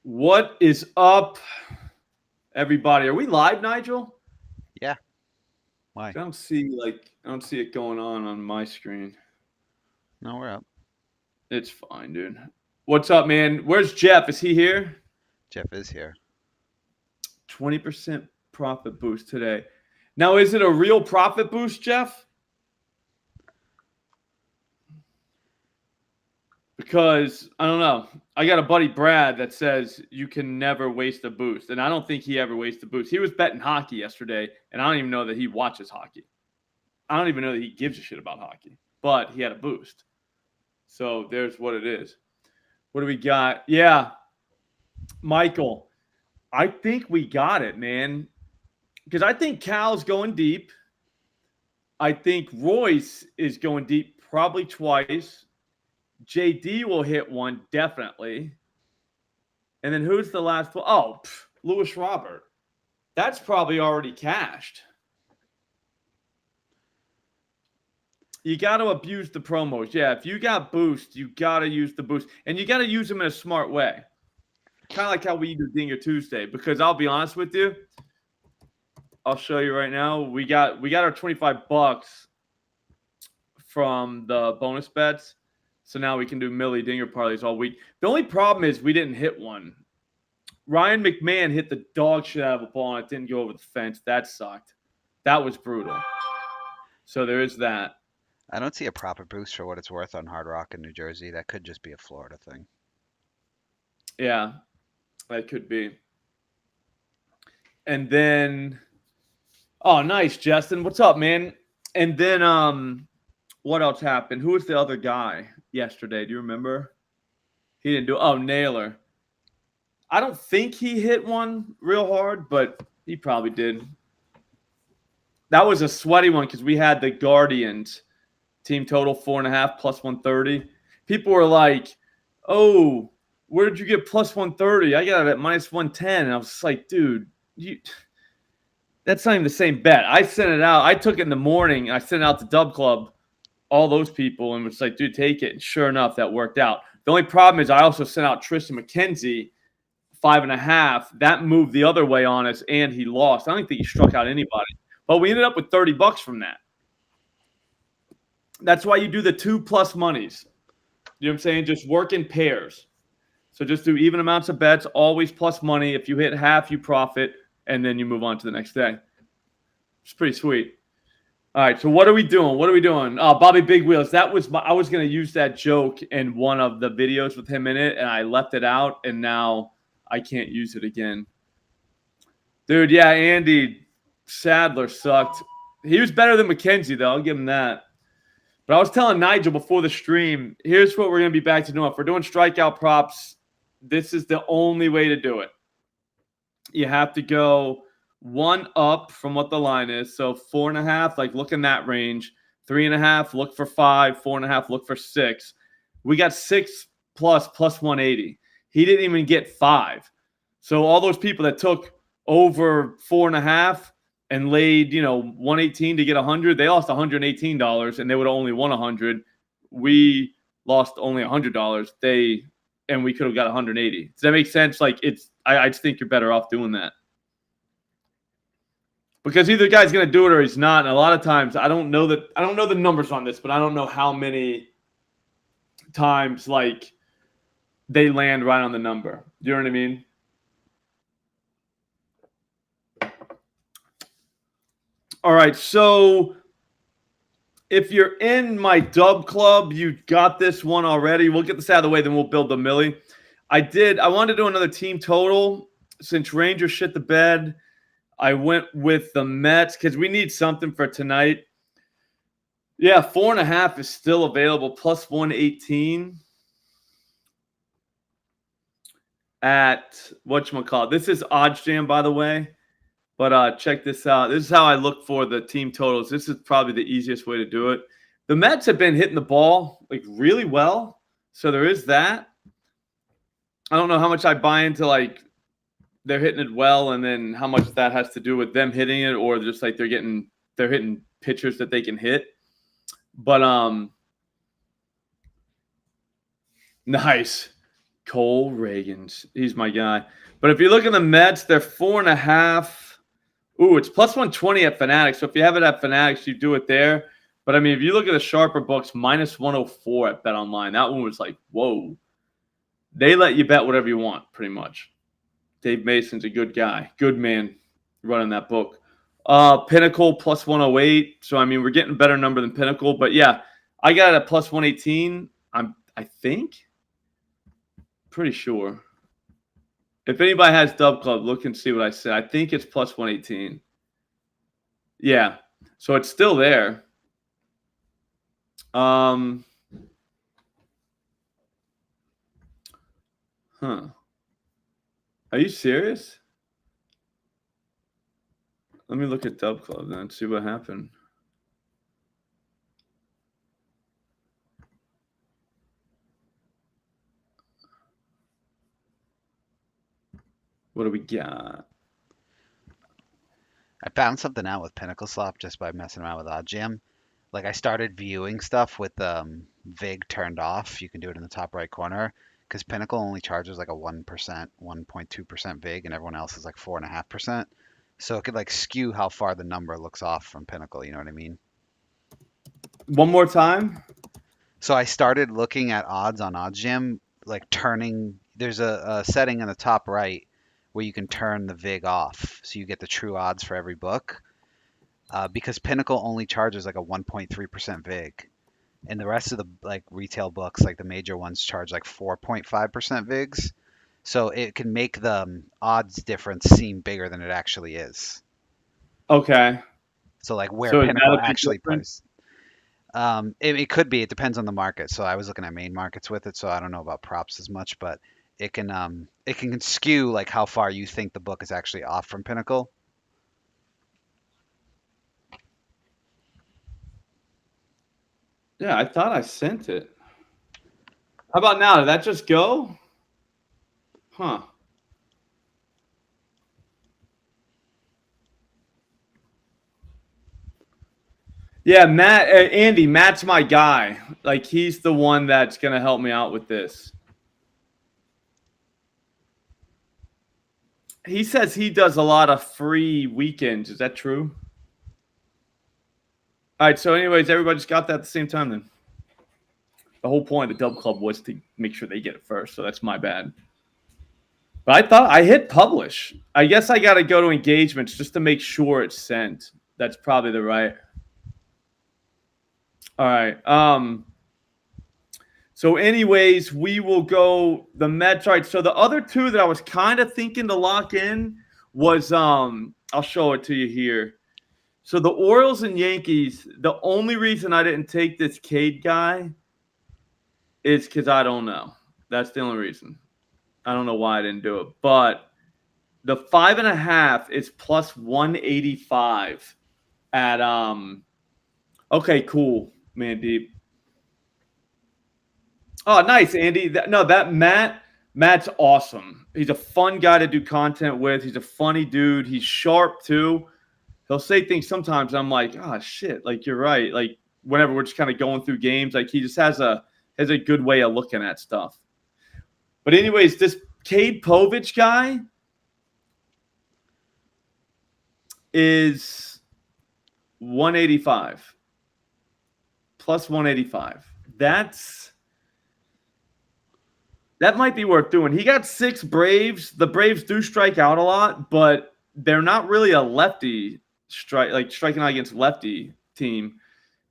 What is up, everybody? Are we live, Nigel? Yeah. Why? I don't see it going on my screen. No, we're up. It's fine, dude. What's up, man? Where's Jeff? Is he here? Jeff is here. 20% profit boost today. Now, is it a real profit boost, Jeff? Because I don't know. I got a buddy, Brad, that says you can never waste a boost. And I don't think he ever wastes a boost. He was betting hockey yesterday, and I don't even know that he watches hockey. I don't even know that he gives a shit about hockey. But he had a boost. So there's what it is. What do we got? Yeah. Michael, I think we got it, man. Because I think Cal's going deep. I think Royce is going deep probably twice. JD will hit one, definitely. And then who's the last one? Oh, Lewis Robert. That's probably already cashed. You got to abuse the promos. Yeah, if you got boost, you got to use the boost. And you got to use them in a smart way. Kind of like how we do Dinger Tuesday. Because I'll be honest with you, I'll show you right now. We got our $25 from the bonus bets. So now we can do Millie Dinger parlays all week. The only problem is we didn't hit one. Ryan McMahon hit the dog shit out of a ball and it didn't go over the fence. That sucked. That was brutal. So there is that. I don't see a profit boost for what it's worth on Hard Rock in New Jersey. That could just be a Florida thing. Yeah, that could be. And then, oh, nice, Justin. What's up, man? And then, what else happened? Who was the other guy yesterday? Do you remember? He didn't do it. Oh, Naylor. I don't think he hit one real hard, but he probably did. That was a sweaty one because we had the Guardians team total 4.5 plus 130. People were like, "Oh, where did you get plus 130? I got it at minus 110." And I was just like, "Dude, that's not even the same bet." I sent it out. I took it in the morning. I sent it out to Dub Club, all those people, and was like, "Dude, take it." And sure enough, that worked out. The only problem is I also sent out Tristan McKenzie 5.5. That moved the other way on us, and he lost. I don't think he struck out anybody. But we ended up with $30 from that. That's why you do the 2+ monies. You know what I'm saying? Just work in pairs. So just do even amounts of bets, always plus money. If you hit half, you profit, and then you move on to the next day. It's pretty sweet. All right, so what are we doing? Oh, Bobby Big Wheels. I was going to use that joke in one of the videos with him in it, and I left it out, and now I can't use it again. Dude, yeah, Andy Sadler sucked. He was better than McKenzie, though. I'll give him that. But I was telling Nigel before the stream, here's what we're going to be back to doing. If we're doing strikeout props, this is the only way to do it. You have to go one up from what the line is. So 4.5, like look in that range. 3.5, look for 5. 4.5, look for 6. We got 6+ plus 180. He didn't even get 5. So all those people that took over 4.5 and laid, 118 to get 100, they lost $118 and they would have only won 100. We lost only $100. And we could have got 180. Does that make sense? Like I just think you're better off doing that. Because either the guy's going to do it or he's not. And a lot of times I don't know the numbers on this, but I don't know how many times like they land right on the number. You know what I mean? All right, so if you're in my Dub Club, you got this one already. We'll get this out of the way, then we'll build the Millie. I wanted to do another team total. Since Rangers shit the bed, I went with the Mets because we need something for tonight. Yeah, 4.5 is still available, plus 118 at whatchamacallit. This is OddsJam, by the way. But check this out. This is how I look for the team totals. This is probably the easiest way to do it. The Mets have been hitting the ball like really well. So there is that. I don't know how much I buy into like they're hitting it well and then how much that has to do with them hitting it or just like they're hitting pitchers that they can hit. But nice. Cole Reagans. He's my guy. But if you look at the Mets, they're 4.5. Ooh, it's plus 120 at Fanatics. So if you have it at Fanatics, you do it there. But I mean, if you look at the sharper books, minus 104 at Bet Online. That one was like, whoa. They let you bet whatever you want, pretty much. Dave Mason's a good guy. Good man running that book. Pinnacle plus 108. So I mean, we're getting a better number than Pinnacle. But yeah, I got it at plus 118. I think. Pretty sure. If anybody has Dub Club, look and see what I said. I think it's plus 118. Yeah. So it's still there. Huh. Are you serious? Let me look at Dub Club then and see what happened. What do we got? I found something out with Pinnacle Slop just by messing around with OddsJam. Like I started viewing stuff with VIG turned off. You can do it in the top right corner because Pinnacle only charges like a 1%, 1.2% VIG, and everyone else is like 4.5%. So it could like skew how far the number looks off from Pinnacle. You know what I mean? One more time. So I started looking at odds on OddsJam, like turning. There's a setting in the top right where you can turn the VIG off, so you get the true odds for every book. Because Pinnacle only charges like a 1.3% VIG, and the rest of the like retail books, like the major ones, charge like 4.5% VIGs. So it can make the odds difference seem bigger than it actually is. Okay. So like where So is that Pinnacle a big actually difference? prices. It could be. It depends on the market. So I was looking at main markets with it, so I don't know about props as much, but it can skew like how far you think the book is actually off from Pinnacle. Yeah, I thought I sent it. How about now? Did that just go? Huh. Yeah, Andy, Matt's my guy. Like, he's the one that's going to help me out with this. He says he does a lot of free weekends. Is that true? All right. So, anyways, everybody just got that at the same time then. The whole point of the Dub Club was to make sure they get it first. So, that's my bad. But I thought I hit publish. I guess I got to go to engagements just to make sure it's sent. That's probably the right. All right. So, anyways, we will go the Mets. All right. So the other two that I was kind of thinking to lock in was I'll show it to you here. So the Orioles and Yankees, the only reason I didn't take this Cade guy is because I don't know. That's the only reason. I don't know why I didn't do it. But the 5.5 is plus 185 at okay, cool, man, deep. Oh, nice, Andy. That Matt's awesome. He's a fun guy to do content with. He's a funny dude. He's sharp too. He'll say things sometimes. I'm like, oh shit, like you're right. Like whenever we're just kind of going through games, like he just has a good way of looking at stuff. But anyways, this Cade Povich guy is 185 plus 185. That might be worth doing. He got 6 Braves. The Braves do strike out a lot, but they're not really a lefty striking out against lefty team.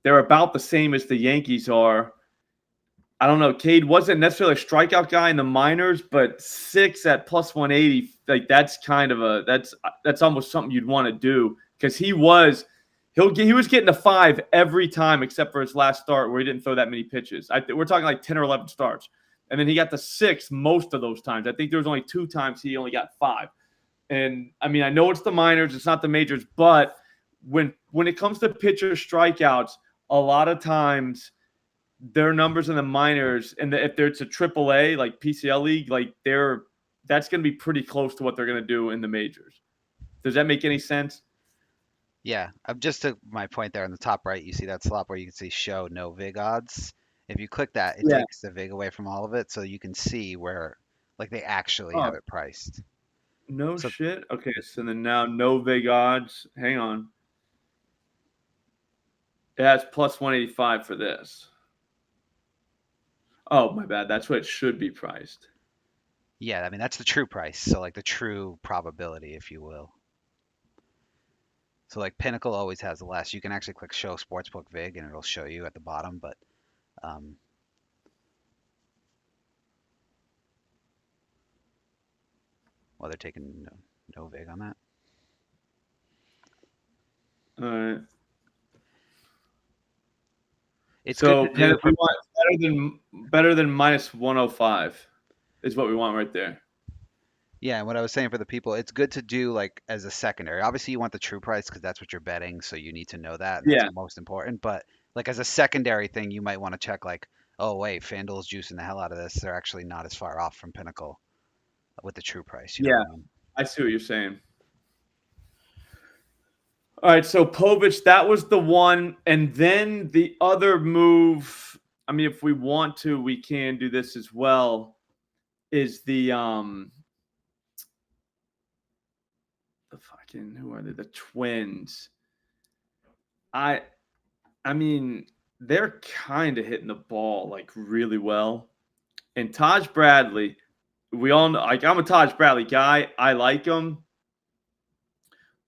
They're about the same as the Yankees are. I don't know. Cade wasn't necessarily a strikeout guy in the minors, but 6 at plus 180, like that's kind of that's almost something you'd want to do because he was getting a 5 every time except for his last start where he didn't throw that many pitches. We're talking like 10 or 11 starts. And then he got the 6 most of those times. I think there was only 2 times he only got 5. And I mean, I know it's the minors, it's not the majors, but when it comes to pitcher strikeouts, a lot of times their numbers in the minors, and if it's a AAA like PCL league, like that's going to be pretty close to what they're going to do in the majors. Does that make any sense? Yeah, I'm just to my point there on the top right, you see that slot where you can see show no VIG odds. If you click that, it Yeah. takes the VIG away from all of it, so you can see where Like they actually Oh, have it priced. no So shit. Okay, so then now no vig odds. Hang on. It has plus 185 for this. Oh, my bad. That's what it should be priced. yeah, I mean that's the true price. So like the true probability, if you will. So like Pinnacle always has less. You can actually click Show Sportsbook Vig and it'll show you at the bottom. But um, well, they're taking no Vig on that. All right. It's good So to do we for want better than minus 105 is what we want right there. yeah. And what I was saying for the people, it's good to do like as a secondary. Obviously, you want the true price because that's what you're betting, so you need to know that, and that's Yeah. most important. But like as a secondary thing, you might want to check like, oh wait, FanDuel's juicing the hell out of this. They're actually not as far off from Pinnacle with the true price. You know Yeah. what I mean? I see what you're saying. All right. So Povich, that was the one. And then the other move, I mean, if we want to, we can do this as well, is the fucking, who are they? The Twins. I I mean, they're kind of hitting the ball like really well. And Taj Bradley, we all know, like, I'm a Taj Bradley guy. I like him,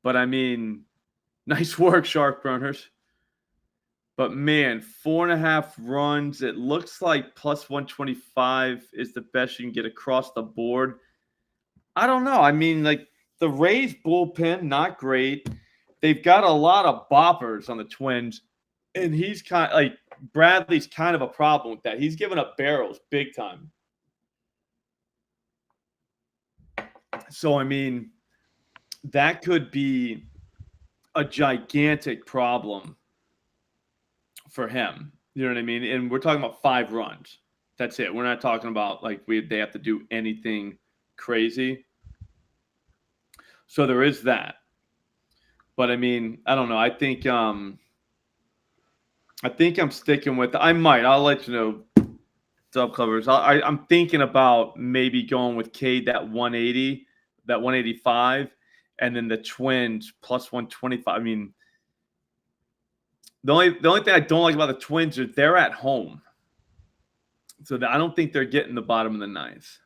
but I mean, nice work, Shark Burners. But man, 4.5 runs. It looks like plus 125 is the best you can get across the board. I don't know. I mean, like, the Rays bullpen, not great. They've got a lot of boppers on the Twins, and he's kind of like Bradley's kind of a problem with that. He's giving up barrels big time. So, I mean, that could be a gigantic problem for him. You know what I mean? And we're talking about 5 runs. That's it. We're not talking about like they have to do anything crazy. So there is that. But I mean, I don't know. I think I'm sticking with. I'll let you know. Sub covers. I'm thinking about maybe going with Cade that 180, that 185, and then the Twins plus 125. I mean, the only thing I don't like about the Twins is they're at home, so I don't think they're getting the bottom of the ninth.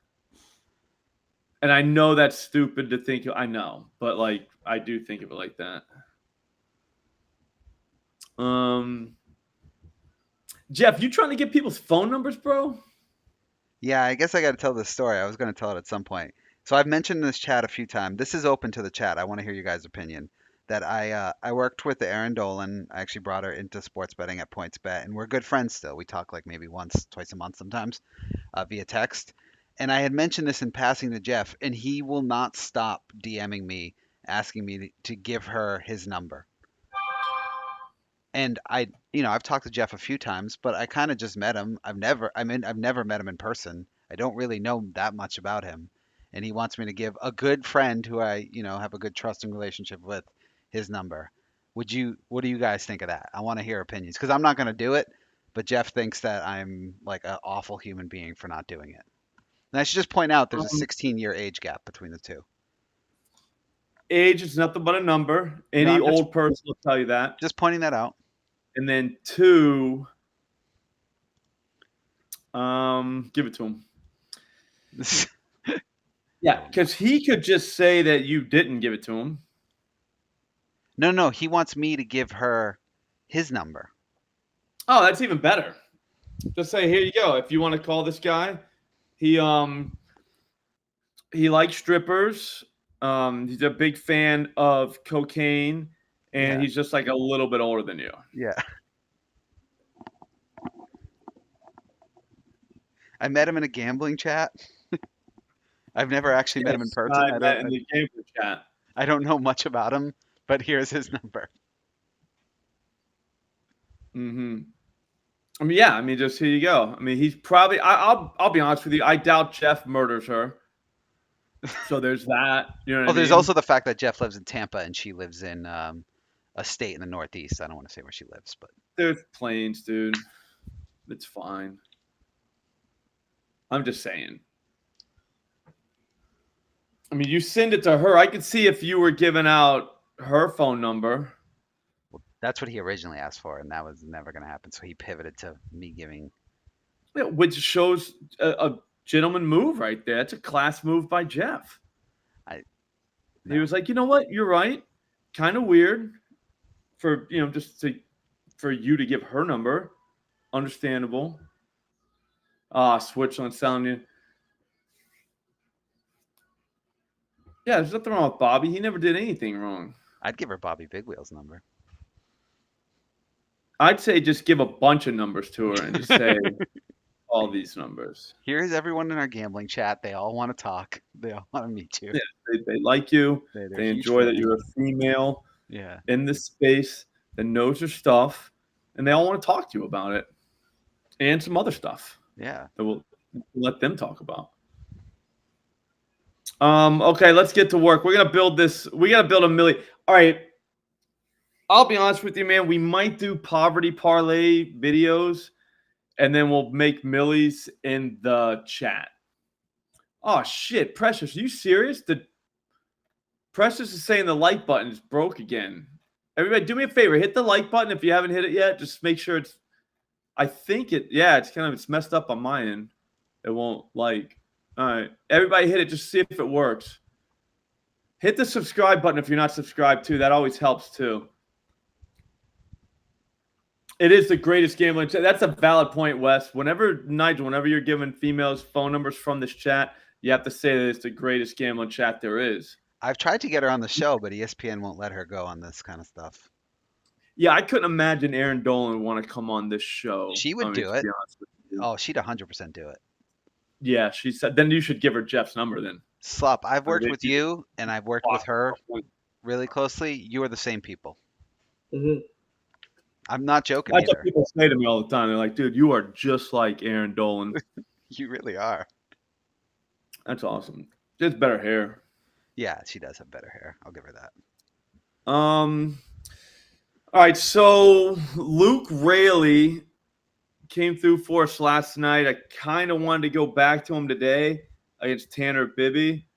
And I know that's stupid to think. I know, but like I do think of it like that. Jeff, you trying to get people's phone numbers, bro? Yeah, I guess I got to tell this story. I was going to tell it at some point. So I've mentioned this chat a few times. This is open to the chat. I want to hear your guys' opinion. That I worked with Erin Dolan. I actually brought her into sports betting at PointsBet, and we're good friends still. We talk like maybe once, twice a month sometimes via text. And I had mentioned this in passing to Jeff, and he will not stop DMing me, asking me to give her his number. And I've talked to Jeff a few times, but I kind of just met him. I've never met him in person. I don't really know that much about him. And he wants me to give a good friend who I have a good trusting relationship with his number. What do you guys think of that? I want to hear opinions because I'm not going to do it, but Jeff thinks that I'm like an awful human being for not doing it. And I should just point out there's a 16-year age gap between the two. Age is nothing but a number. No, Any I'm just old person will tell you that. just pointing that out. And then 2, give it to him. Yeah, because he could just say that you didn't give it to him. No, he wants me to give her his number. Oh, that's even better. Just say, here you go. If you want to call this guy, he likes strippers. He's a big fan of cocaine, and Yeah. he's just like a little bit older than you. Yeah. I met him in a gambling chat. I've never actually met him in person. I met in the gambling chat. I don't know much about him, but here's his number. Mm-hmm. I mean, yeah. I mean, just here you go. I mean, he's probably. I'll be honest with you. I doubt Jeff murders her. So there's that. You know what I mean? There's also the fact that Jeff lives in Tampa and she lives in a state in the Northeast. I don't want to say where she lives, but there's planes, dude. It's fine. I'm just saying. I mean, you send it to her. I could see if you were giving out her phone number. Well, that's what he originally asked for, and that was never going to happen. So he pivoted to me giving. Yeah, which shows a gentleman move right there. It's a class move by Jeff. He was like, you know what? You're right. Kind of weird for, for you to give her number. Understandable. Switzerland selling you. Yeah, there's nothing wrong with Bobby. He never did anything wrong. I'd give her Bobby Big Wheel's number. I'd say just give a bunch of numbers to her and just say all these numbers. Here's everyone in our gambling chat. They all want to talk. They all want to meet you. Yeah, they like you. They enjoy that you're a female in this space that knows your stuff, and they all want to talk to you about it and some other stuff. Yeah. That we'll let them talk about. Okay, let's get to work. We're going to build this. We got to build a million. All right. I'll be honest with you, man. We might do poverty parlay videos, and then we'll make millies in the chat. Oh, shit. Precious, are you serious? Precious is saying the like button is broke again. Everybody, do me a favor. Hit the like button if you haven't hit it yet. Just make sure it's – I think it – yeah, it's messed up on my end. It won't like – all right. Everybody hit it. Just see if it works. Hit the subscribe button if you're not subscribed, too. That always helps, too. It is the greatest gambling chat. That's a valid point, Wes. Nigel, whenever you're giving females phone numbers from this chat, you have to say that it's the greatest gambling chat there is. I've tried to get her on the show, but ESPN won't let her go on this kind of stuff. Yeah, I couldn't imagine Aaron Dolan would want to come on this show. She would do it. Oh, she'd 100% do it. Yeah, she said. Then you should give her Jeff's number then. Slop, I've worked with you, and I've worked with her really closely. You are the same people. Mm-hmm. I'm not joking That's either. what people say to me all the time. They're like, dude, you are just like Aaron Dolan. You really are. That's awesome. She has better hair. Yeah, she does have better hair. I'll give her that. All right, so Luke Raley came through for us last night. I kind of wanted to go back to him today against Tanner Bibby.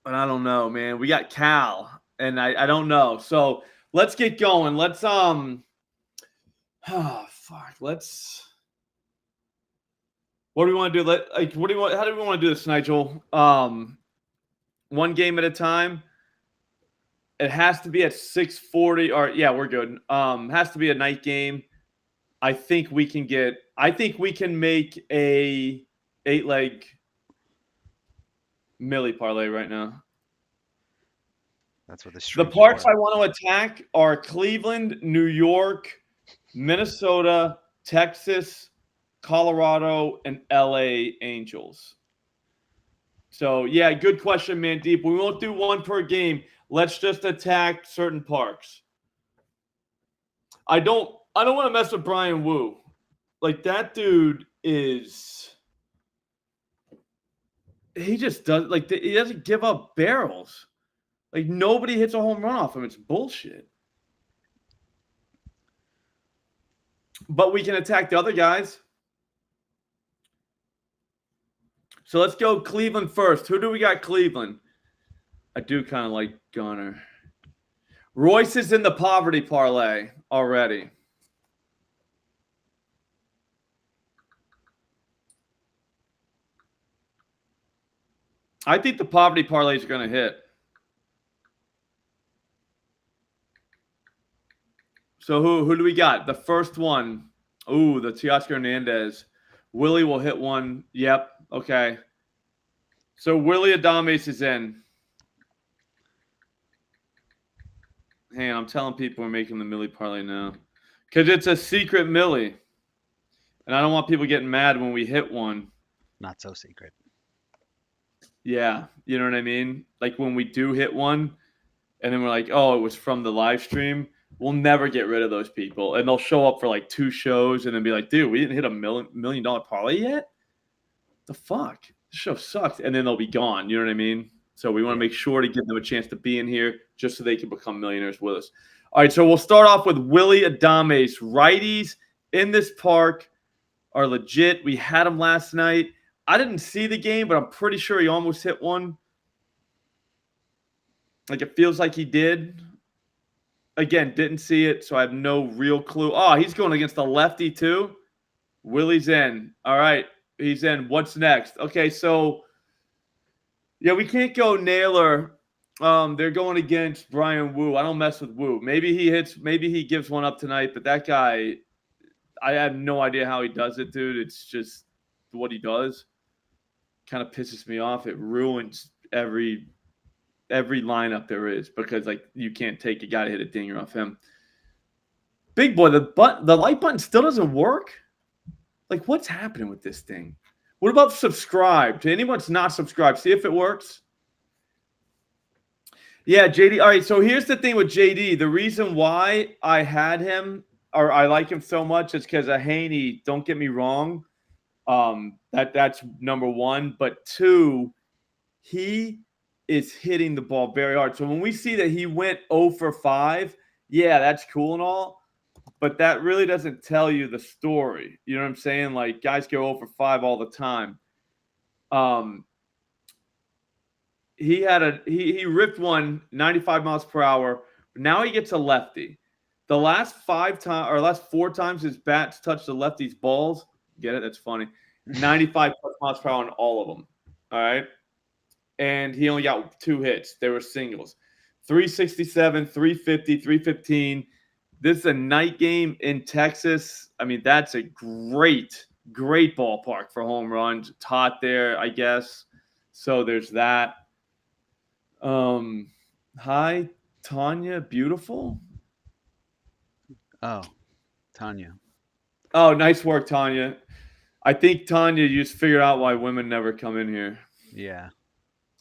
But I don't know, man. We got Cal, and I don't know. So let's get going. Let's what do we want to do? How do we want to do this, Nigel? One game at a time. It has to be at 6:40 or yeah, we're good. Has to be a night game. I think we can make a 8-leg milli parlay right now. That's what the parks I want to attack are Cleveland, New York, Minnesota, Texas, Colorado, and LA Angels. So yeah, good question, Mandeep. We won't do one per game. Let's just attack certain parks. I don't want to mess with Brian Wu. Like that dude is. He just does he doesn't give up barrels. Like nobody hits a home run off him. It's bullshit. But we can attack the other guys. So let's go Cleveland first. Who do we got Cleveland? I do kind of like Gunner. Royce is in the poverty parlay already. I think the poverty parlays are going to hit. So who do we got? The first one. Ooh, the Teoscar Hernandez. Willie will hit one. Yep. Okay. So Willie Adames is in. Hey, I'm telling people we're making the milli parlay now. Because it's a secret milli. And I don't want people getting mad when we hit one. Not so secret. Yeah. You know what I mean? Like when we do hit one, and then we're like, oh, it was from the live stream. We'll never get rid of those people. And they'll show up for like 2 shows and then be like, dude, we didn't hit a $1 million parlay yet? The fuck? This show sucks. And then they'll be gone. You know what I mean? So we want to make sure to give them a chance to be in here just so they can become millionaires with us. All right, so we'll start off with Willie Adames. Righties in this park are legit. We had them last night. I didn't see the game, but I'm pretty sure he almost hit one. Like, it feels like he did. Again, didn't see it, so I have no real clue. Oh, he's going against the lefty too. Willie's in. All right, he's in. What's next? Okay, so yeah, we can't go Naylor. They're going against Brian Wu. I don't mess with Wu. Maybe he hits. Maybe he gives one up tonight. But that guy, I have no idea how he does it, dude. It's just what he does. Kind of pisses me off. It ruins every lineup there is because like you can't take a guy to hit a dinger off him. Big boy, the like button still doesn't work. Like, what's happening with this thing? What about subscribe? To anyone that's not subscribed, see if it works. Yeah, JD. All right, so here's the thing with JD. The reason why I had him or I like him so much is because of Haney. Don't get me wrong. That's number one. But two, he is hitting the ball very hard. So when we see that he went 0 for 5, yeah, that's cool and all. But that really doesn't tell you the story. You know what I'm saying? Like, guys go 0 for 5 all the time. He ripped one 95 miles per hour. Now he gets a lefty. The last 4 times his bats touched the lefty's balls. Get it? That's funny. 95 miles per hour on all of them. All right. And he only got 2 hits. They were singles. 367, 350, 315. This is a night game in Texas. I mean, that's a great ballpark for home runs. It's hot there, I guess. So there's that. Hi, Tanya, beautiful. Oh, Tanya. Oh, nice work, Tanya. I think Tanya, you just figured out why women never come in here. Yeah.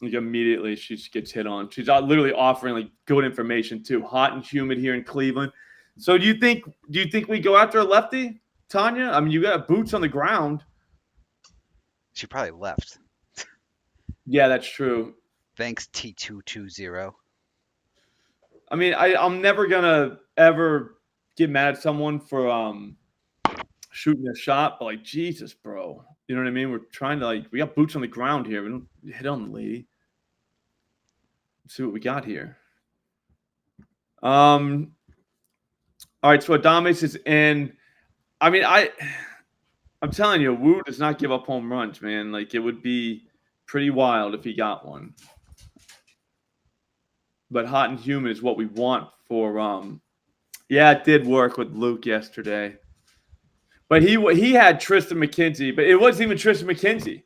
Like immediately she just gets hit on. She's literally offering like good information too. Hot and humid here in Cleveland. So do you think we go after a lefty, Tanya? I mean, you got boots on the ground. She probably left. Yeah, that's true. Thanks, T220. I mean, I'm never gonna ever get mad at someone for shooting a shot, but like Jesus, bro. You know what I mean? We're trying to we got boots on the ground here. We don't hit on the lady. Let's see what we got here. All right, so Adames is in. I mean, I'm telling you, Wu does not give up home runs, man. Like, it would be pretty wild if he got one. But hot and humid is what we want for yeah, it did work with Luke yesterday. But he had Tristan McKenzie, but it wasn't even Tristan McKenzie.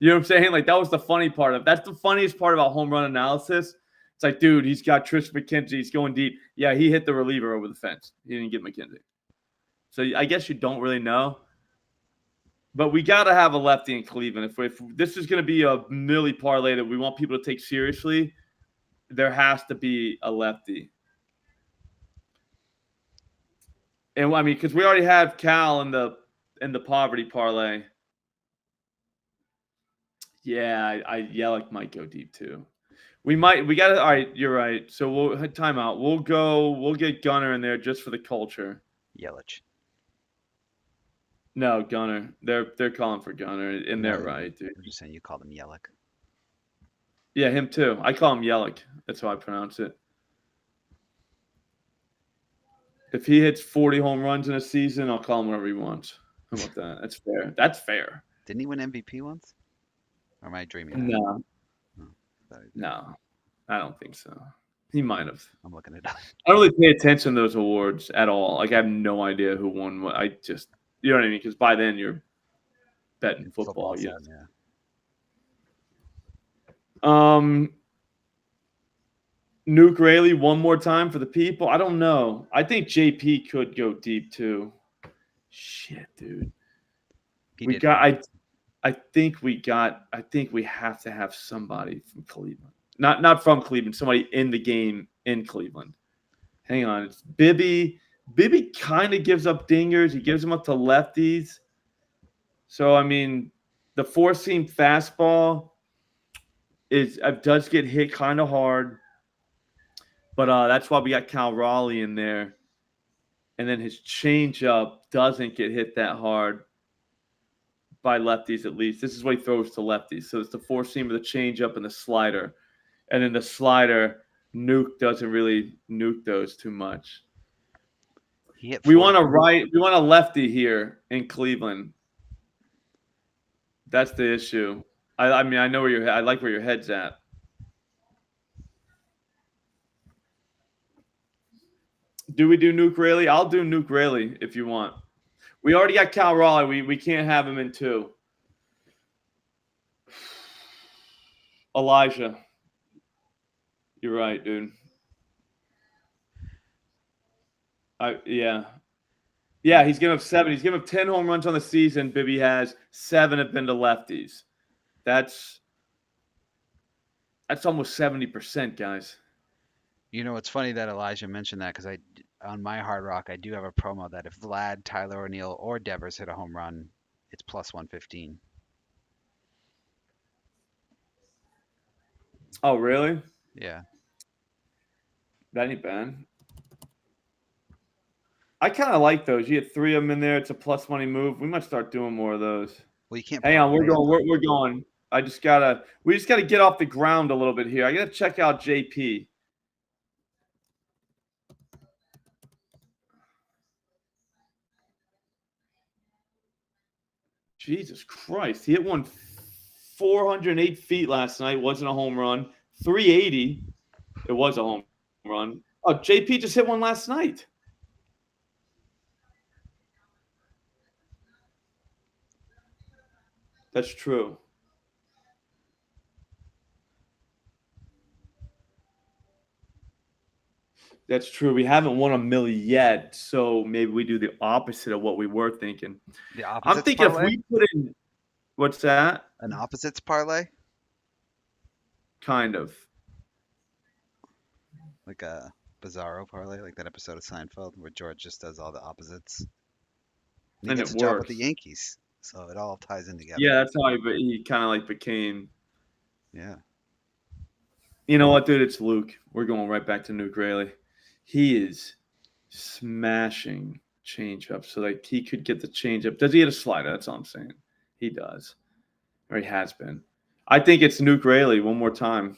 You know what I'm saying? Like, that was the funny part of that's the funniest part about home run analysis. It's like, dude, he's got Tristan McKenzie, he's going deep. Yeah, he hit the reliever over the fence. He didn't get McKenzie. So I guess you don't really know. But we got to have a lefty in Cleveland. If this is going to be a milli parlay that we want people to take seriously, there has to be a lefty. And I mean, because we already have Cal in the poverty parlay. Yeah, I Yelich might go deep too. We got to. All right, you're right. So we'll time out. We'll get Gunner in there just for the culture. Yelich. No, Gunner. They're calling for Gunner, and they're right, dude. I'm just saying you called him Yelich. Yeah, him too. I call him Yelich. That's how I pronounce it. If he hits 40 home runs in a season, I'll call him whatever he wants. How about that? That's fair. That's fair. Didn't he win MVP once? Or am I dreaming that? No. Oh, No, I don't think so. He might have. I'm looking it up. I don't really pay attention to those awards at all. Like, I have no idea who won what. I just, you know what I mean? Because by then you're betting football. Yeah. Nuke Rayleigh one more time for the people. I don't know. I think JP could go deep too. Shit, dude. I think we have to have somebody from Cleveland. Not from Cleveland, somebody in the game in Cleveland. Hang on. It's Bibby. Bibby kind of gives up dingers. He gives them up to lefties. So, I mean, the 4-seam fastball does get hit kind of hard. But that's why we got Cal Raleigh in there. And then his changeup doesn't get hit that hard. by lefties at least. This is what he throws to lefties. So it's the four-seamer, the changeup, and the slider. And then the slider, Nuke doesn't really nuke those too much. We want a lefty here in Cleveland. That's the issue. I mean, I know where I like where your head's at. Do we do Nuke Rayleigh? I'll do Nuke Rayleigh if you want. We already got Cal Raleigh. We can't have him in 2. Elijah. You're right, dude. Yeah. Yeah, he's given up 7. He's given up 10 home runs on the season. Bibby has 7 have been to lefties. That's almost 70%, guys. You know, it's funny that Elijah mentioned that because on my Hard Rock, I do have a promo that if Vlad, Tyler O'Neill, or Devers hit a home run, it's plus 115. Oh, really? Yeah. That ain't bad. I kind of like those. You get 3 of them in there. It's a plus money move. We might start doing more of those. Well, you can't. Hang on, we're going. We just gotta get off the ground a little bit here. I gotta check out JP. Jesus Christ. He hit one 408 feet last night. Wasn't a home run. 380. It was a home run. Oh, JP just hit one last night. That's true. That's true. We haven't won $1 million yet, so maybe we do the opposite of what we were thinking. The opposite. I'm thinking parlay? If we put in, what's that? An opposites parlay? Kind of. Like a Bizarro parlay, like that episode of Seinfeld where George just does all the opposites. And he gets a job with the Yankees, so it all ties in together. Yeah, that's how he kind of like became. Yeah. You know what, dude? It's Luke. We're going right back to Nuke Rayleigh. He is smashing changeup, so like he could get the changeup. Does he hit a slider? That's all I'm saying. He does, or he has been. I think it's Nuke Rayleigh one more time.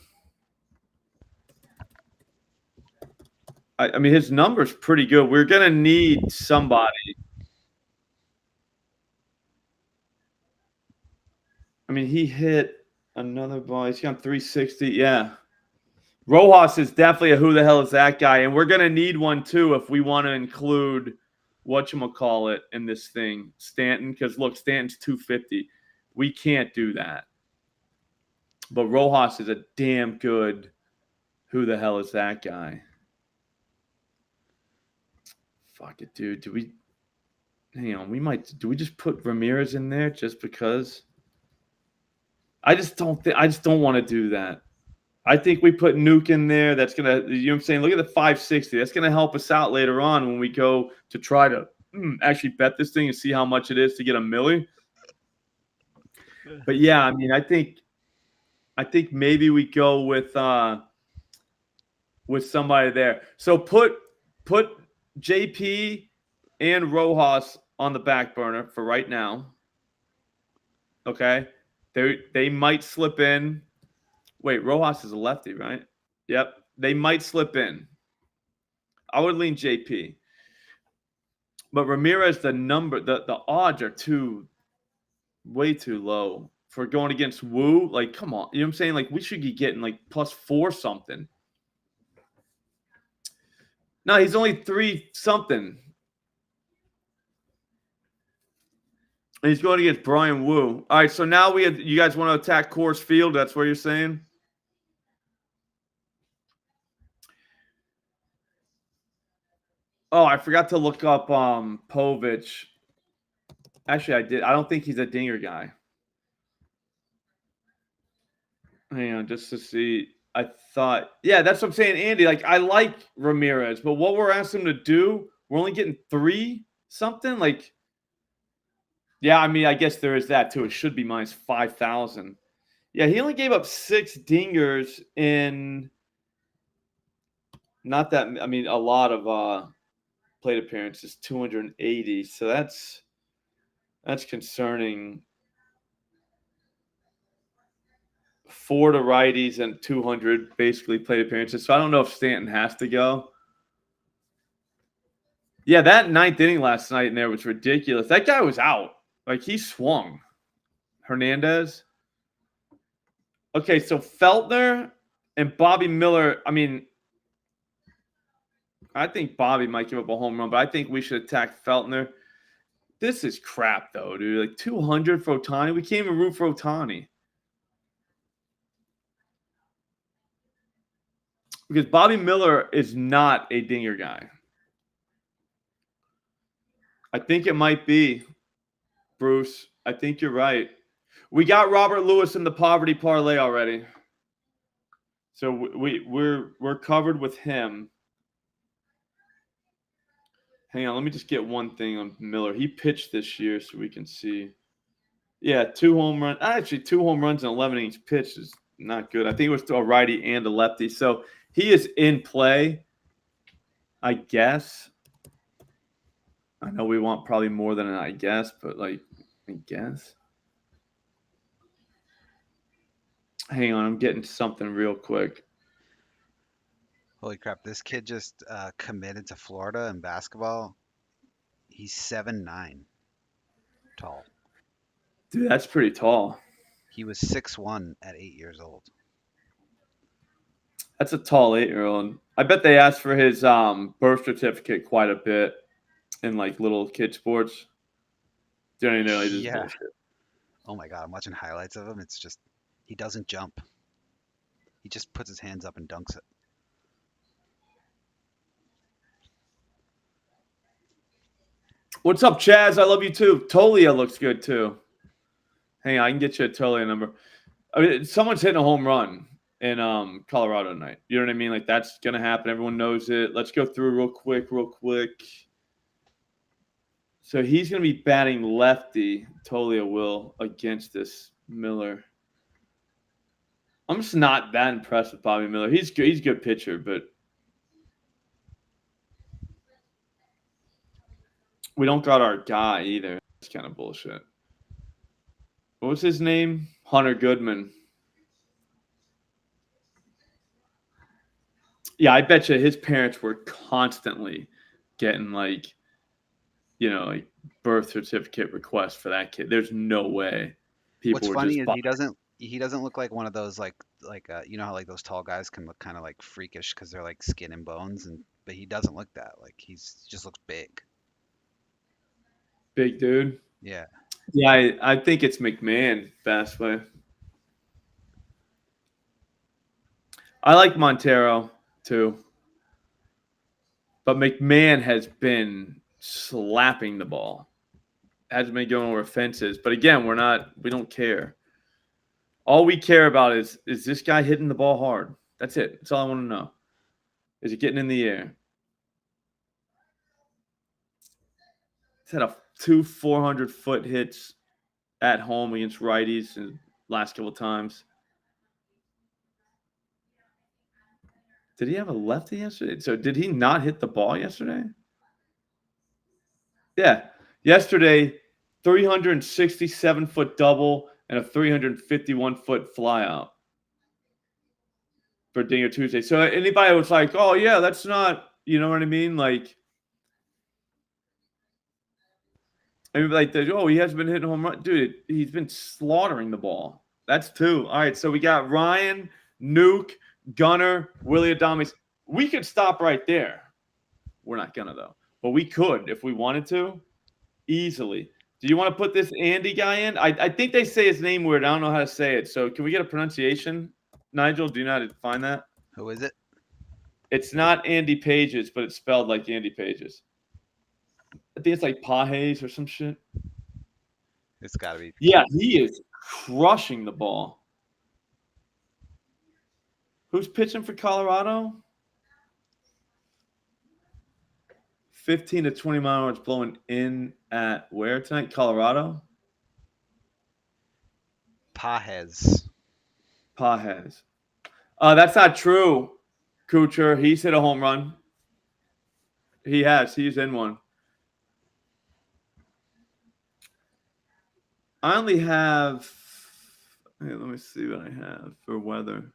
I mean, his number's pretty good. We're gonna need somebody. I mean, he hit another ball. He's got 360. Yeah. Rojas is definitely a who the hell is that guy, and we're gonna need one too if we want to include whatchamacallit in this thing, Stanton. Because look, Stanton's 250. We can't do that. But Rojas is a damn good who the hell is that guy. Fuck it, dude. Do we hang on? Do we just put Ramirez in there just because? I just don't want to do that. I think we put Nuke in there. That's going to, you know what I'm saying? Look at the 560. That's going to help us out later on when we go to try to actually bet this thing and see how much it is to get $1 million. But yeah, I mean, I think maybe we go with somebody there. So put JP and Rojas on the back burner for right now. Okay? They might slip in. Wait, Rojas is a lefty, right? Yep. They might slip in. I would lean JP. But Ramirez, the odds are way too low for going against Wu. Like, come on. You know what I'm saying? Like, we should be getting like +4 something. No, he's only 3 something. And he's going against Brian Wu. All right, so now you guys want to attack Coors Field? That's what you're saying? Oh, I forgot to look up Povich. Actually, I did. I don't think he's a dinger guy. Hang on, just to see. I thought, yeah, that's what I'm saying, Andy. Like, I like Ramirez, but what we're asking him to do, we're only getting 3 something. Like, yeah, I mean, I guess there is that too. It should be minus 5,000. Yeah, he only gave up 6 dingers in not that. I mean, a lot of plate appearances, 280. So that's concerning. 4 to righties and 200 basically plate appearances. So I don't know if Stanton has to go. Yeah, that ninth inning last night in there was ridiculous. That guy was out. Like, he swung. Hernandez. Okay, so Feltner and Bobby Miller. I mean, I think Bobby might give up a home run, but I think we should attack Feltner. This is crap, though, dude. Like 200 for Ohtani. We can't even root for Ohtani. Because Bobby Miller is not a dinger guy. I think it might be, Bruce. I think you're right. We got Robert Lewis in the poverty parlay already. So we're covered with him. Hang on, let me just get one thing on Miller. He pitched this year so we can see. Yeah, 2 home runs. Actually, 2 home runs and 11 innings pitched is not good. I think it was to a righty and a lefty. So he is in play, I guess. I know we want probably more than an I guess, but like, I guess. Hang on, I'm getting something real quick. Holy crap! This kid just committed to Florida in basketball. He's 7'9" tall. Dude, that's pretty tall. He was 6'1" at 8 years old. That's a tall 8-year-old. I bet they asked for his birth certificate quite a bit in like little kid sports. Don't even know this Yeah. bullshit. Oh my god, I'm watching highlights of him. It's just he doesn't jump. He just puts his hands up and dunks it. What's up, Chaz? I love you too. Tolia looks good too. Hang on, I can get you a Tolia number. I mean, someone's hitting a home run in Colorado tonight. You know what I mean? Like, that's gonna happen. Everyone knows it. Let's go through real quick. So he's gonna be batting lefty. Tolia will against this Miller. I'm just not that impressed with Bobby Miller. He's good. He's a good pitcher, but we don't got our guy either. That's kind of bullshit. What was his name? Hunter Goodman. Yeah, I bet you his parents were constantly getting like birth certificate requests for that kid. There's no way people What's were funny just is he doesn't look like one of those like you know how like those tall guys can look kind of like freakish because they're like skin and bones, but he doesn't look that. Like he just looks big. big dude. Yeah. Yeah, I think it's McMahon best way. I like Montero too. But McMahon has been slapping the ball. Hasn't been going over fences. But again, we don't care. All we care about is this guy hitting the ball hard? That's it. That's all I want to know. Is it getting in the air? He's had 2 400-foot hits at home against righties in the last couple of times. Did he have a lefty yesterday? So did he not hit the ball yesterday? Yeah. Yesterday, 367-foot double and a 351-foot flyout for Dinger Tuesday. So anybody was like, oh, yeah, that's not, you know what I mean? Like, oh, he hasn't been hitting home run. Dude, he's been slaughtering the ball. That's 2. All right, so we got Ryan, Nuke, Gunner, Willie Adames. We could stop right there. We're not going to, though. But we could if we wanted to. Easily. Do you want to put this Andy guy in? I think they say his name weird. I don't know how to say it. So can we get a pronunciation? Nigel, do you know how to find that? Who is it? It's not Andy Pages, but it's spelled like Andy Pages. I think it's like Pages or some shit. It's got to be. Yeah, he is crushing the ball. Who's pitching for Colorado? 15 to 20 mile hours blowing in at where tonight? Colorado? Pages. That's not true, Kucher. He's hit a home run. He has. He's in one. I only have Hey, let me see what I have for weather.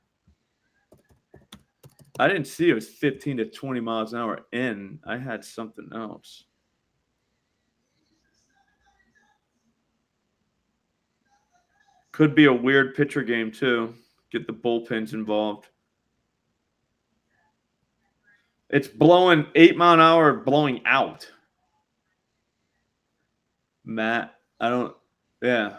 I didn't see it was 15 to 20 miles an hour in. I had something else. Could be a weird pitcher game, too. Get the bullpens involved. It's blowing 8 mile an hour, blowing out. Matt, I don't, yeah.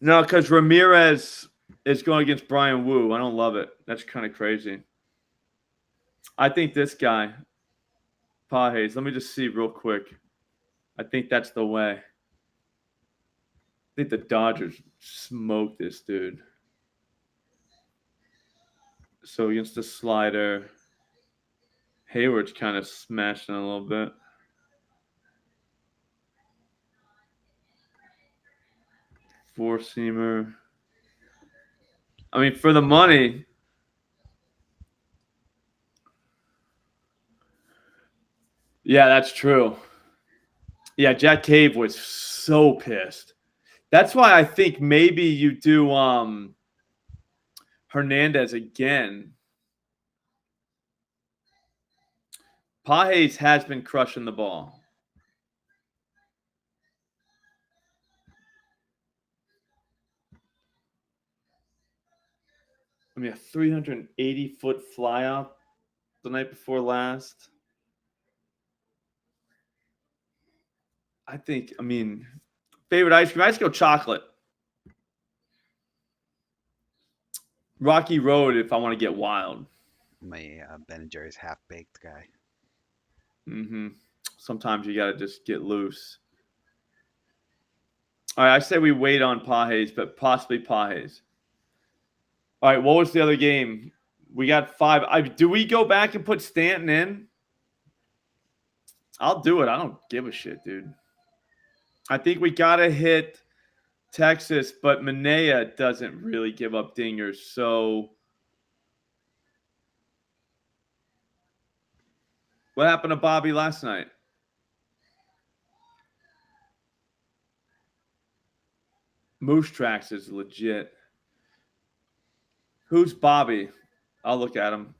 No, because Ramirez is going against Brian Wu. I don't love it. That's kind of crazy. I think this guy, Pages, let me just see real quick. I think that's the way. I think the Dodgers smoked this dude. So against the slider, Hayward's kind of smashing a little bit. Four-seamer. I mean, for the money, yeah, that's true. Yeah, Jack Cave was so pissed. That's why I think maybe you do Hernandez again. Pages has been crushing the ball. I mean, a 380-foot flyout the night before last. I think, I mean, favorite ice cream. I just go chocolate. Rocky Road if I want to get wild. My Ben & Jerry's half-baked guy. Mm-hmm. Sometimes you got to just get loose. All right, I say we wait on Pages, but possibly Pages. All right, what was the other game? We got 5. Do we go back and put Stanton in? I'll do it. I don't give a shit, dude. I think we got to hit Texas, but Manea doesn't really give up dingers. So what happened to Bobby last night? Moose Tracks is legit. Who's Bobby? I'll look at him.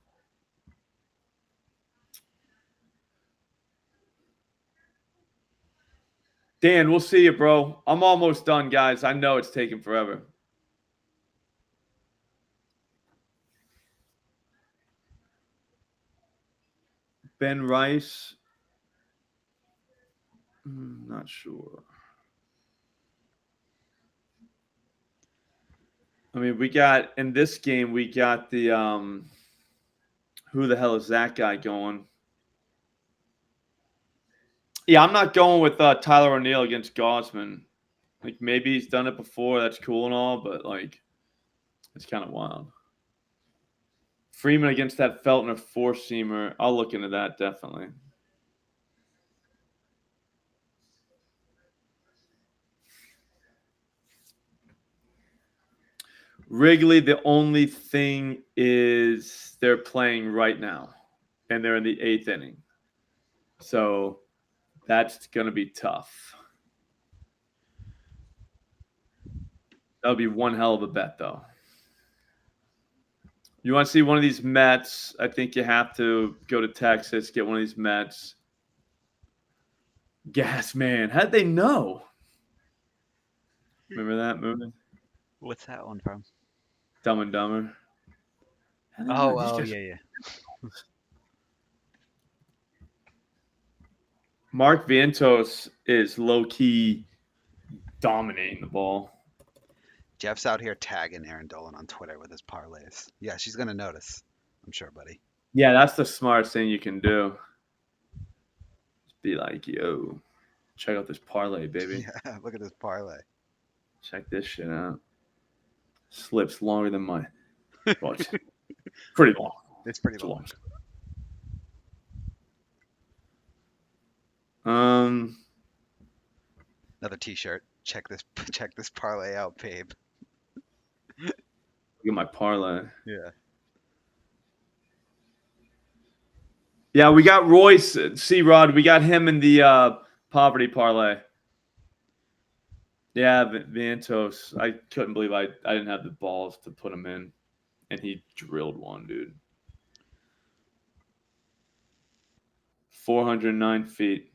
Dan, we'll see you, bro. I'm almost done, guys. I know it's taking forever. Ben Rice. Not sure. I mean, we got in this game, we got the who the hell is that guy going? Yeah, I'm not going with Tyler O'Neill against Gosman. Like, maybe he's done it before. That's cool and all, but, like, it's kind of wild. Freeman against that Feltner four-seamer. I'll look into that, definitely. Wrigley, the only thing is they're playing right now, and they're in the 8th inning. So that's going to be tough. That would be one hell of a bet, though. You want to see one of these Mets? I think you have to go to Texas, get one of these Mets. Gas Man. How'd they know? Remember that movie? What's that one from? Dumb and Dumber. Oh, yeah. Mark Vientos is low-key dominating the ball. Jeff's out here tagging Aaron Dolan on Twitter with his parlays. Yeah, she's going to notice. I'm sure, buddy. Yeah, that's the smartest thing you can do. Just be like, yo, check out this parlay, baby. Yeah, look at this parlay. Check this shit out. Slips longer than my watch. Pretty long. It's pretty long. Another T-shirt. Check this parlay out, babe. Look at my parlay. Yeah. Yeah, we got Royce, C-Rod. We got him in the Poverty parlay. Yeah, Vantos. I couldn't believe I didn't have the balls to put him in, and he drilled one, dude. 409 feet.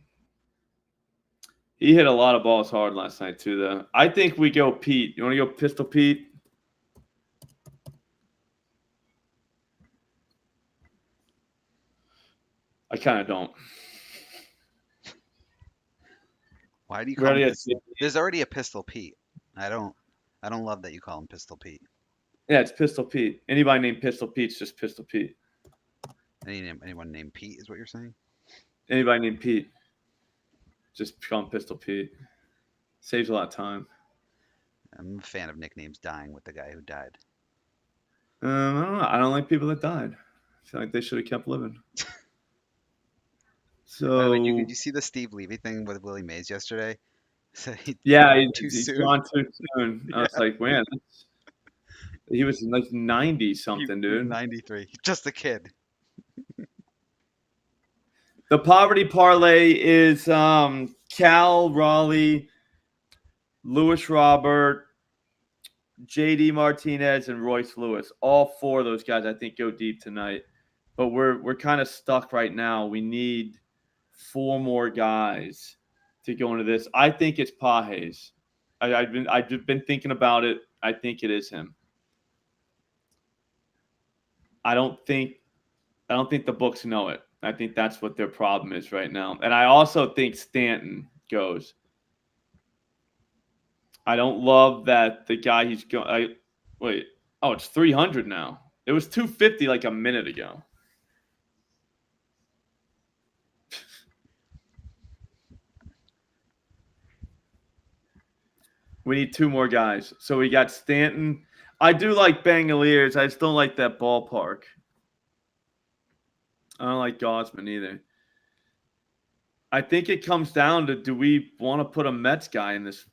He hit a lot of balls hard last night too, though. I think we go Pete. You want to go Pistol Pete? I kind of don't. Why do you call him Pistol? There's already a Pistol Pete. I don't love that you call him Pistol Pete. Yeah, it's Pistol Pete. Anybody named Pistol Pete's just Pistol Pete. Anyone named Pete is what you're saying? Anybody named Pete, just call him Pistol Pete. Saves a lot of time. I'm a fan of nicknames dying with the guy who died. I don't know. I don't like people that died. I feel like they should have kept living. So did you see the Steve Levy thing with Willie Mays yesterday? So he's soon. gone too soon. Yeah. I was like, man, he was like 90 something, dude. 93, just a kid. The poverty parlay is Cal Raleigh, Lewis Robert, JD Martinez, and Royce Lewis. All four of those guys, I think, go deep tonight. But we're kind of stuck right now. We need 4 more guys to go into this. I think it's Pages. I've been thinking about it. I think it is him. I don't think the books know it. I think that's what their problem is right now. And I also think Stanton goes. I don't love that the guy he's going. Wait. Oh, it's 300 now. It was 250 like a minute ago. We need 2 more guys. So we got Stanton. I do like Bangaliers. I just don't like that ballpark. I don't like Gosman either. I think it comes down to, do we want to put a Mets guy in this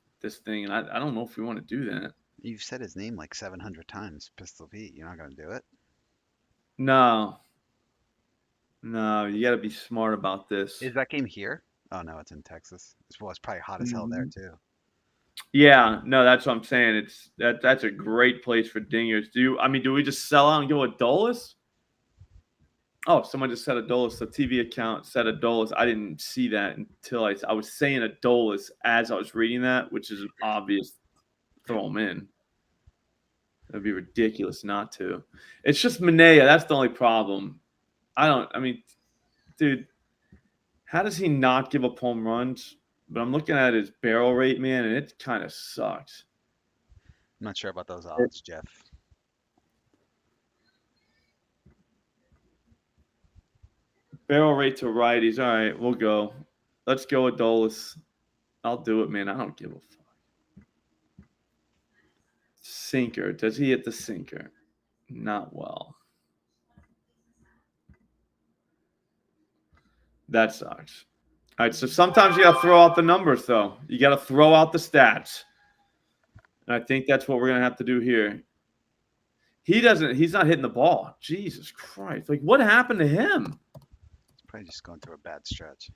thing? And I don't know if we want to do that. You've said his name like 700 times, Pistol Pete. You're not going to do it? No, you got to be smart about this. Is that game here? Oh, no, it's in Texas. It's probably hot as hell there, too. Yeah, no, that's what I'm saying. That's a great place for dingers. Do we just sell out and go with Adolis? Oh, someone just said Adolis. The TV account said Adolis. I didn't see that until I was saying Adolis as I was reading that, which is an obvious throw him in. That'd be ridiculous not to. It's just Manea. That's the only problem. Dude, how does he not give up home runs? But I'm looking at his barrel rate, man, and it kind of sucks. I'm not sure about those odds, Jeff. Barrel rate to righties. All right, we'll go. Let's go with Adolis. I'll do it, man. I don't give a fuck. Sinker. Does he hit the sinker? Not well. That sucks. All right, so sometimes you got to throw out the numbers, though. You got to throw out the stats. And I think that's what we're going to have to do here. He's not hitting the ball. Jesus Christ. Like, what happened to him? He's probably just going through a bad stretch.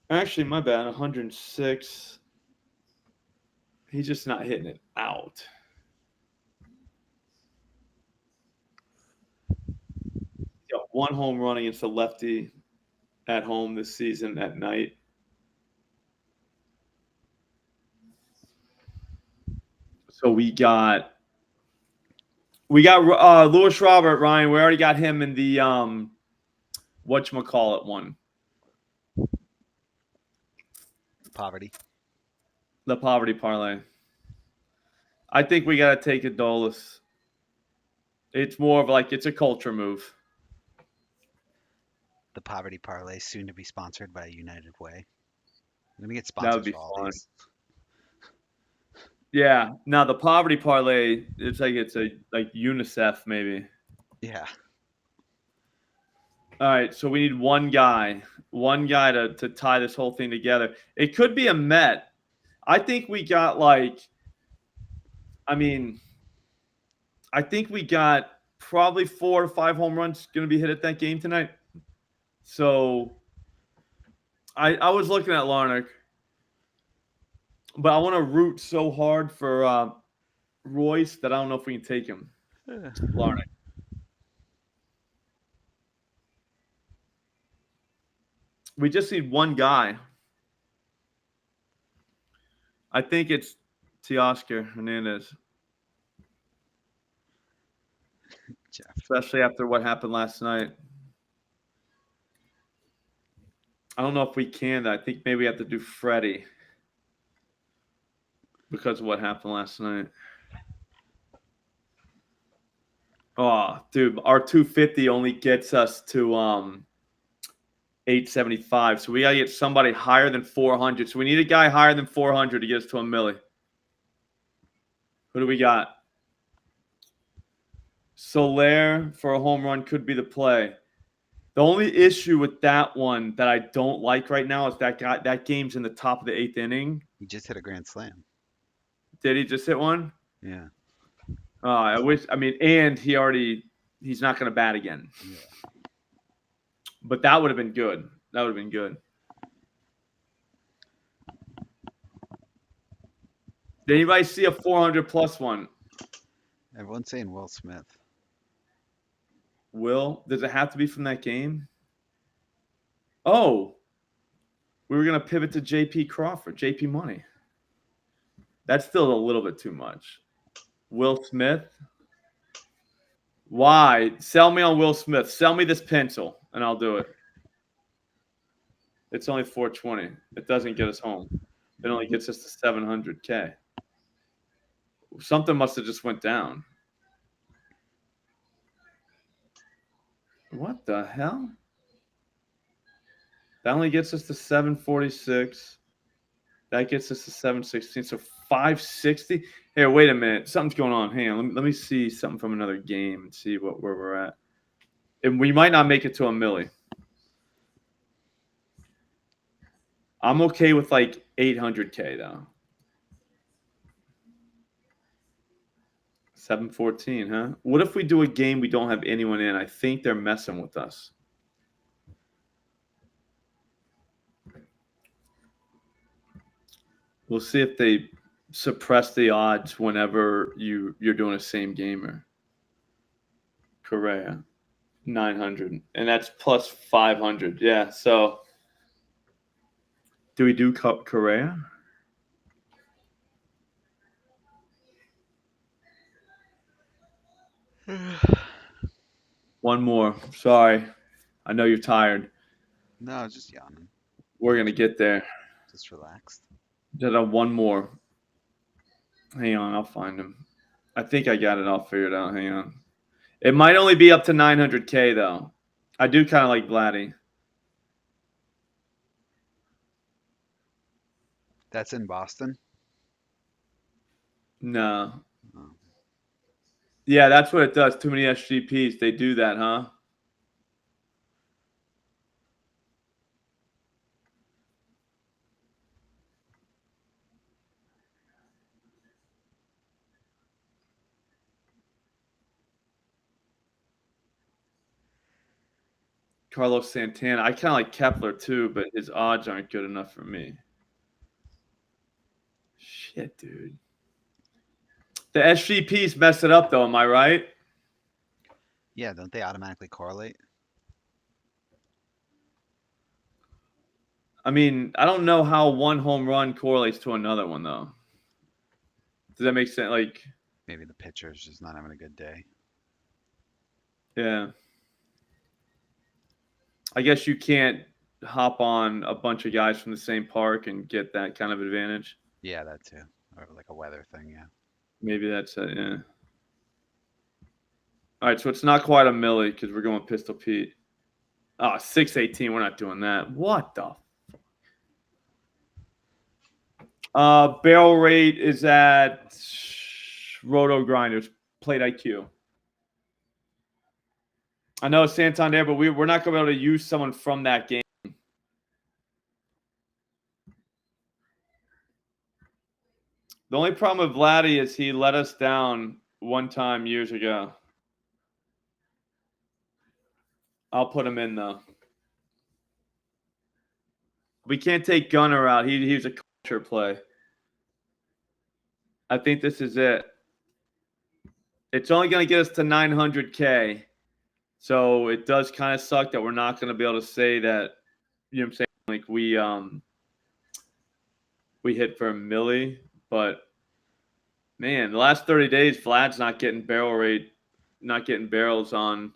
Actually, my bad. 106. He's just not hitting it out. He's got 1 home run against a lefty at home this season at night. So we got Lewis Robert, Ryan. We already got him in the whatchamacallit one. Poverty. The poverty parlay. I think we got to take Adolis. It's more of like it's a culture move. The poverty parlay soon to be sponsored by United Way. I'm gonna get sponsors for all these. Yeah. Now the poverty parlay, it's like UNICEF maybe. Yeah. All right, so we need one guy to tie this whole thing together. It could be a Met. I think we got I think we got probably 4 or 5 home runs going to be hit at that game tonight. So I was looking at Larnick, but I want to root so hard for Royce that I don't know if we can take him. Larnick. We just need one guy. I think it's Teoscar Hernandez. Jeff. Especially after what happened last night. I don't know if we can. I think maybe we have to do Freddie because of what happened last night. Oh, dude, our 250 only gets us to 875. So we gotta get somebody higher than 400. So we need a guy higher than 400 to get us to a milli. Who do we got? Soler for a home run could be the play. The only issue with that one that I don't like right now is that game's in the top of the 8th inning. He just hit a grand slam. Did he just hit one? Yeah. I wish. I mean, and he's not going to bat again. Yeah. But that would have been good. That would have been good. Did anybody see a 400 plus one? Everyone's saying Will Smith. Will, does it have to be from that game? Oh, we were going to pivot to JP Crawford, JP Money. That's still a little bit too much. Will Smith. Why? Sell me on Will Smith. Sell me this pencil, and I'll do it. It's only 420. It doesn't get us home. It only gets us to 700K. Something must have just went down. What the hell? That only gets us to 746. That gets us to 716. So 560. Here, wait a minute. Something's going on. Hang on. Let me see something from another game and see where we're at. And we might not make it to a milli. I'm okay with like 800K though. 714, huh? What if we do a game we don't have anyone in? I think they're messing with us. We'll see if they suppress the odds whenever you're doing a same gamer. Correa, 900. And that's plus 500. Yeah, so do we do Correa? One more. Sorry. I know you're tired. No, just yawning. We're going to get there. Just relaxed. Did one more. Hang on. I'll find him. I think I got it all figured out. Hang on. It might only be up to 900K, though. I do kind of like Vladdy. That's in Boston? No. Oh. Yeah, that's what it does. Too many SGPs. They do that, huh? Carlos Santana. I kind of like Kepler too, but his odds aren't good enough for me. Shit, dude. The SGPs mess it up, though. Am I right? Yeah, don't they automatically correlate? I mean, I don't know how one home run correlates to another one, though. Does that make sense? Like, maybe the pitcher's just not having a good day. Yeah. I guess you can't hop on a bunch of guys from the same park and get that kind of advantage. Yeah, that too. Or like a weather thing, yeah. Maybe that's it, yeah. All right, so it's not quite a milli because we're going Pistol Pete. Oh, 618. We're not doing that. What the? Barrel rate is at Roto Grinders. Plate IQ. I know it's Santander, but we're not going to be able to use someone from that game. The only problem with Vladdy is he let us down one time years ago. I'll put him in, though. We can't take Gunner out. He was a culture play. I think this is it. It's only going to get us to 900K. So it does kind of suck that we're not going to be able to say that, you know what I'm saying? Like we hit for a milli, but man, the last 30 days, Vlad's not getting barrels on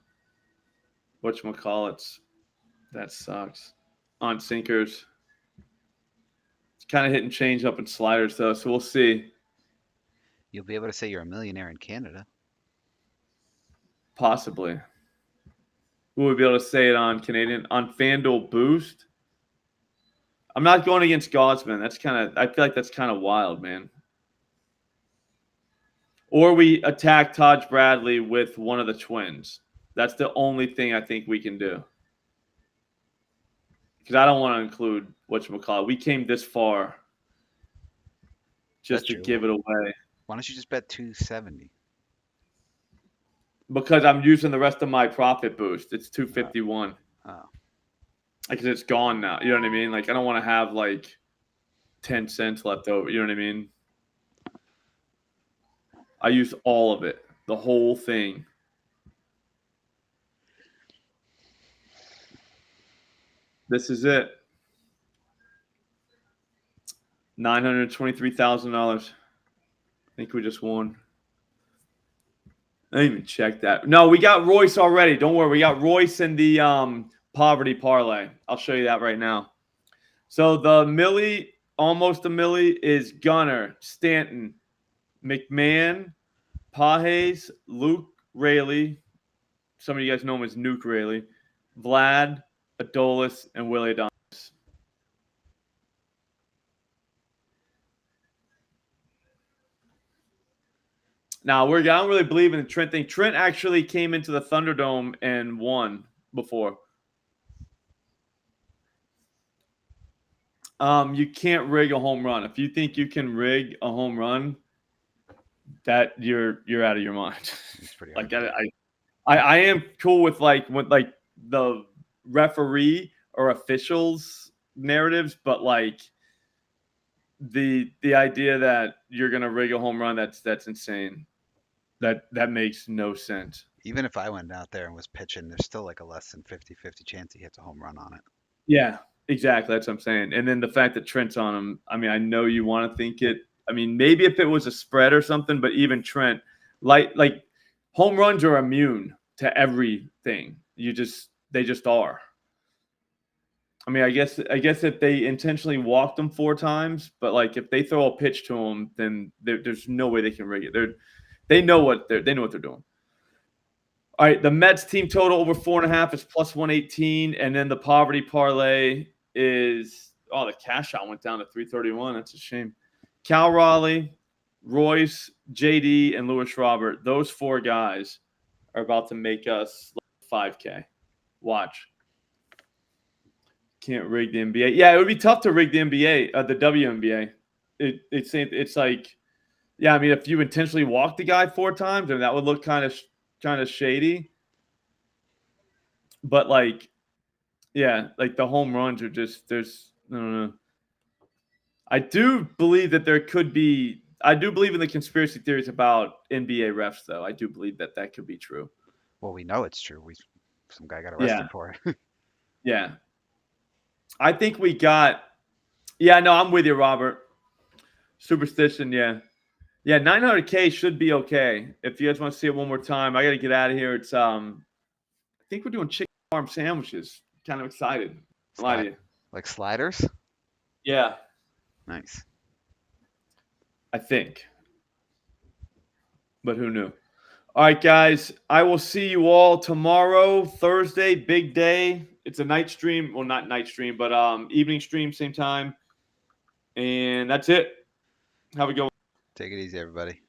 whatchamacallits. That sucks. On sinkers. It's kind of hitting change up in sliders, though, so we'll see. You'll be able to say you're a millionaire in Canada. Possibly. Will we be able to say it on Canadian? On FanDuel Boost? I'm not going against Gosman. I feel like that's kind of wild, man. Or we attack Taj Bradley with one of the twins. That's the only thing I think we can do. Because I don't want to include whatchamacallit. We came this far just to give it away. Why don't you just bet 270? Because I'm using the rest of my profit boost. It's 251. Oh. Because it's gone now. You know what I mean? Like, I don't want to have, like, 10 cents left over. You know what I mean? I used all of it. The whole thing. This is it. $923,000. I think we just won. I didn't even check that. No, we got Royce already. Don't worry. We got Royce in the poverty parlay. I'll show you that right now. So the milli, almost a milli, is Gunner, Stanton, McMahon, Pages, Luke Raley. Some of you guys know him as Nuke Raley. Vlad, Adolis, and Willie Adonis. Now, I don't really believe in the Trent thing. Trent actually came into the Thunderdome and won before. You can't rig a home run. If you think you can rig a home run, that you're out of your mind. It's pretty like I am cool with like the referee or officials narratives, but like the idea that you're gonna rig a home run, that's insane. That makes no sense. Even if I went out there and was pitching, there's still like a less than 50-50 chance he hits a home run on it. Yeah, exactly. That's what I'm saying. And then the fact that Trent's on him, I mean, I know you want to think it. I mean, maybe if it was a spread or something, but even Trent, like home runs are immune to everything. They just are. I mean, I guess if they intentionally walked him 4 times, but like if they throw a pitch to him, then there's no way they can rig it. They know what they're doing. All right, the Mets team total over 4.5 is plus 118, and then the poverty parlay is the cash out went down to 331. That's a shame. Cal Raleigh, Royce, JD, and Lewis Robert. Those 4 guys are about to make us 5K. Watch. Can't rig the NBA. Yeah, it would be tough to rig the NBA, the WNBA. It's like, yeah, I mean, if you intentionally walk the guy 4 times, then that would look kind of shady. But like, yeah, like the home runs are just I don't know. I do believe that there could be. I do believe in the conspiracy theories about NBA refs, though. I do believe that could be true. Well, we know it's true. Some guy got arrested for it. Yeah. I think we got. Yeah, no, I'm with you, Robert. Superstition, yeah. Yeah, 900K should be okay. If you guys want to see it one more time, I got to get out of here. It's I think we're doing chicken farm sandwiches. Kind of excited. Lie to you. Like sliders? Yeah. Nice. I think. But who knew? All right, guys. I will see you all tomorrow, Thursday, big day. It's a night stream. Well, not night stream, but evening stream, same time. And that's it. Have a good one. Take it easy, everybody.